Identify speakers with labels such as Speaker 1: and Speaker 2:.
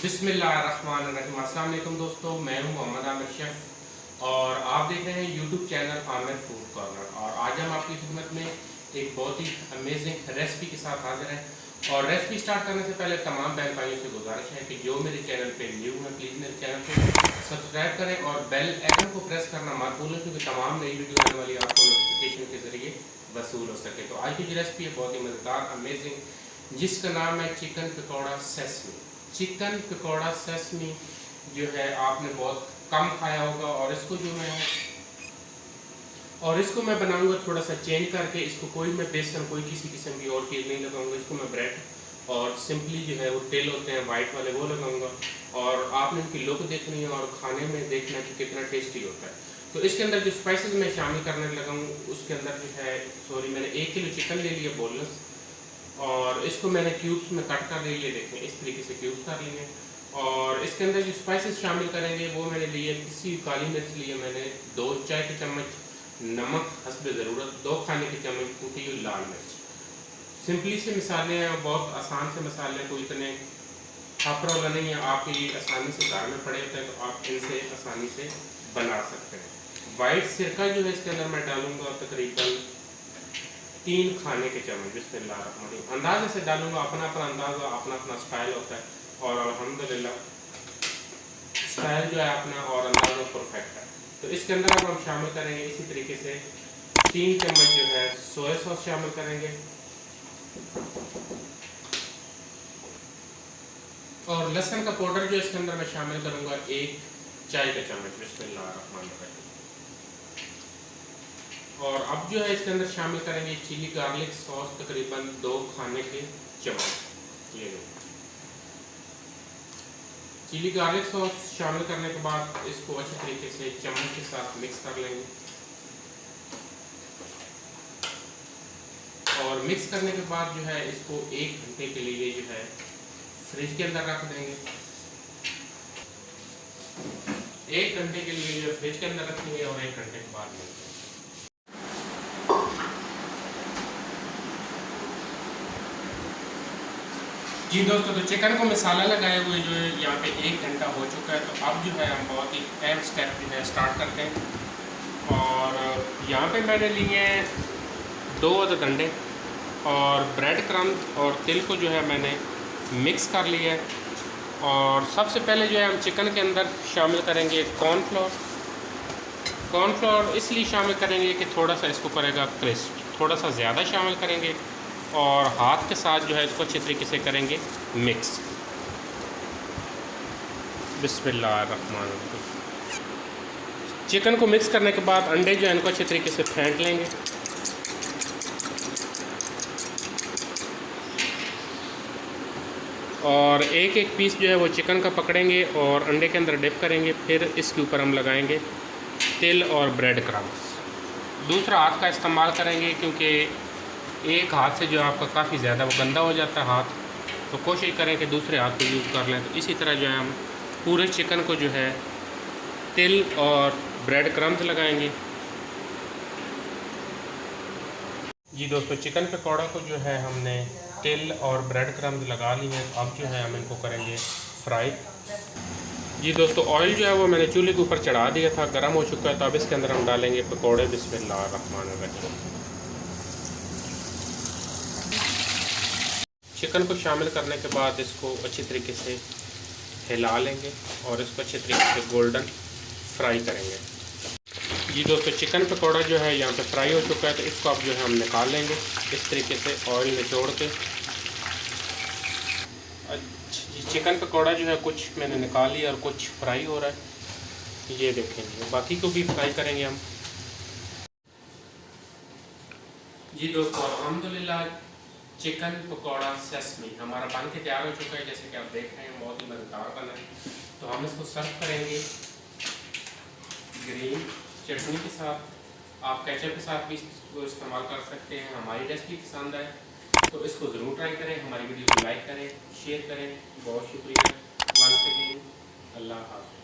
Speaker 1: बिस्मिल्लाहिर्रहमानिर्रहीम। अस्सलाम वालेकुम दोस्तों, मैं हूं मोहम्मद आमिर शेफ और आप देख रहे हैं YouTube channel Aamir food corner. और आज हम आपकी खिदमत में एक बहुत ही अमेजिंग रेसिपी के साथ हाजिर हैं। और रेसिपी स्टार्ट करने से पहले तमाम बहन भाइयों से गुजारिश है कि जो मेरे चैनल पे न्यू है प्लीज़ मेरे चैनल को सब्सक्राइब करें और बेल आइकन को प्रेस करना मत भूलें, क्योंकि तमाम नई वीडियो आने वाली आपको नोटिफिकेशन के जरिए वसूल हो सके। तो आज की जो रेसिपी है बहुत ही मज़ेदार अमेजिंग, जिसका नाम है chicken pakora sesame. Chicken pakora sesame जो है आपने बहुत कम खाया होगा और इसको मैं बनाऊंगा थोड़ा सा चेंज करके। इसको कोई मैं बेसन कोई किसी किस्म की और चीज़ नहीं लगाऊंगा। इसको मैं ब्रेड और सिंपली जो है वो टिल होते हैं वाइट वाले वो लगाऊंगा। और आपने इनकी लुक देखनी है और खाने में देखना कि कितना टेस्टी होता है। तो इसके अंदर जो स्पाइसेस मैं शामिल करने लगा हूँ उसके अंदर जो है मैंने 1 किलो चिकन ले लिया बोनलेस, और इसको मैंने क्यूब्स में कट कर लिए। देखें इस तरीके से क्यूब्स कर लिए। और इसके अंदर जो स्पाइसेस शामिल करेंगे वो मैंने लिए, किसी काली मिर्च लिए मैंने, 2 चाय के चम्मच नमक हस्ब ज़रूरत, 2 खाने के चम्मच कूटी हुई लाल मिर्च। सिंपली से मसाले हैं, बहुत आसान से मसाले, कोई इतने खापरा वाला नहीं है। आप ये आसानी से घर में पड़े होते हैं तो आप इनसे आसानी से बना सकते हैं। वाइट सिरका जो है इसके अंदर मैं डालूंगा तकरीबन 3 खाने के चम्मच। बिस्मिल्लाह अंदाजे से डालूंगा, अपना अपना अंदाज़ा अपना अपना स्टाइल होता है और अल्हम्दुलिल्लाह स्टाइल जो है अपना और अंदाज़ा परफेक्ट है। तो इसके अंदर अब हम शामिल करेंगे इसी तरीके से 3 चम्मच जो है सोया सॉस शामिल करेंगे और लहसुन का पाउडर जो इसके अंदर मैं शामिल करूंगा 1 चाय का चम्मच। बिस्मिल्लाह। और अब जो है इसके अंदर शामिल करेंगे चिली गार्लिक सॉस तकरीबन 2 खाने के चम्मच। ये चिली गार्लिक सॉस शामिल करने के बाद इसको अच्छे तरीके से चम्मच के साथ मिक्स कर लेंगे। और मिक्स करने के बाद जो है इसको 1 घंटे के लिए जो है फ्रिज के अंदर रख देंगे। 1 घंटे के लिए जो फ्रिज के अंदर रखेंगे और 1 घंटे के बाद में जी दोस्तों, तो चिकन को मसाला लगाए हुए जो है यहाँ पे 1 घंटा हो चुका है। तो अब जो है हम बहुत ही अहम स्टेप जो है स्टार्ट करते हैं। और यहाँ पे मैंने लिए हैं 2 अदद अंडे और ब्रेड क्रम्ब और तिल को जो है मैंने मिक्स कर लिया है। और सबसे पहले जो है हम चिकन के अंदर शामिल करेंगे कॉर्नफ्लोर। कॉर्नफ्लोर इसलिए शामिल करेंगे कि थोड़ा सा इसको करेगा क्रिस्प, थोड़ा सा ज़्यादा शामिल करेंगे और हाथ के साथ जो है इसको अच्छे तरीके से करेंगे मिक्स। बिस्मिल्लाहिर्रहमानिर्रहीम। चिकन को मिक्स करने के बाद अंडे जो है इनको अच्छे तरीके से फेंट लेंगे। और एक एक पीस जो है वो चिकन का पकड़ेंगे और अंडे के अंदर डिप करेंगे। फिर इसके ऊपर हम लगाएंगे तिल और ब्रेड क्रम्ब्स। दूसरा हाथ का इस्तेमाल करेंगे क्योंकि एक हाथ से जो आपका काफ़ी ज़्यादा वो गंदा हो जाता है हाथ, तो कोशिश करें कि दूसरे हाथ को यूज़ कर लें। तो इसी तरह जो है हम पूरे चिकन को जो है तिल और ब्रेड क्रम्ब्स लगाएंगे। जी दोस्तों, चिकन पकौड़ा को जो है हमने तिल और ब्रेड क्रम्ब्स लगा ली हैं। तो अब जो है हम इनको करेंगे फ्राई। जी दोस्तों, ऑयल जो है वो मैंने चूल्हे के ऊपर चढ़ा दिया था, गर्म हो चुका है। तो अब इसके अंदर हम डालेंगे पकौड़े। बिस्मिल्लाहिर्रहमानिर्रहीम। चिकन को शामिल करने के बाद इसको अच्छी तरीके से हिला लेंगे और इसको अच्छे तरीके से गोल्डन फ्राई करेंगे। जी दोस्तों, चिकन पकौड़ा जो है यहाँ पे फ्राई हो चुका है। तो इसको अब जो है हम निकाल लेंगे इस तरीके से ऑयल निचोड़ के। चिकन पकौड़ा जो है कुछ मैंने निकाल लिया और कुछ फ्राई हो रहा है, ये देखेंगे। बाकी को भी फ्राई करेंगे हम। जी दोस्तों, अल्हम्दुलिल्लाह चिकन पकौड़ा सेसमी हमारा बन के तैयार हो चुका है। जैसे कि आप देख रहे हैं बहुत ही मज़ेदार बना है। तो हम इसको सर्व करेंगे ग्रीन चटनी के साथ। आप केचप के साथ भी इसको इस्तेमाल कर सकते हैं। हमारी रेसिपी पसंद आए तो इसको ज़रूर ट्राई करें, हमारी वीडियो को लाइक करें, शेयर करें। बहुत शुक्रिया। वंस अगेन, अल्लाह हाफ़िज़।